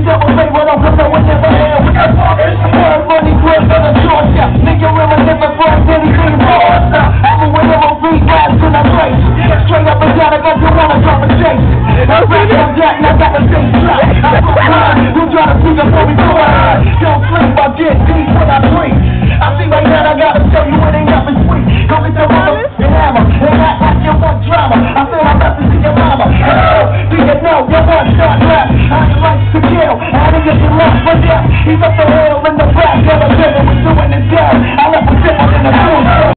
devil say what I'm gonna know and never hell. Blood money, blood for the Georgia. Nigga, really living for anything more. I'm a winner on free raps when I play. Straight up and down, I got you wanna conversation. I rap on Jack, and I got the same shot. I put mine, you try to speak up for me, go ahead. Don't sleep, I get deep when I breathe. I see right now, I gotta tell you it ain't nothing sweet. Go get your mother and hammer, and act like you want drama. I said I'm about to see your mama. Do you know your one shot left? I like to kill, I didn't get your love for death. He's up the hill in the back, never been, and we doing it down. I left him simple in the food.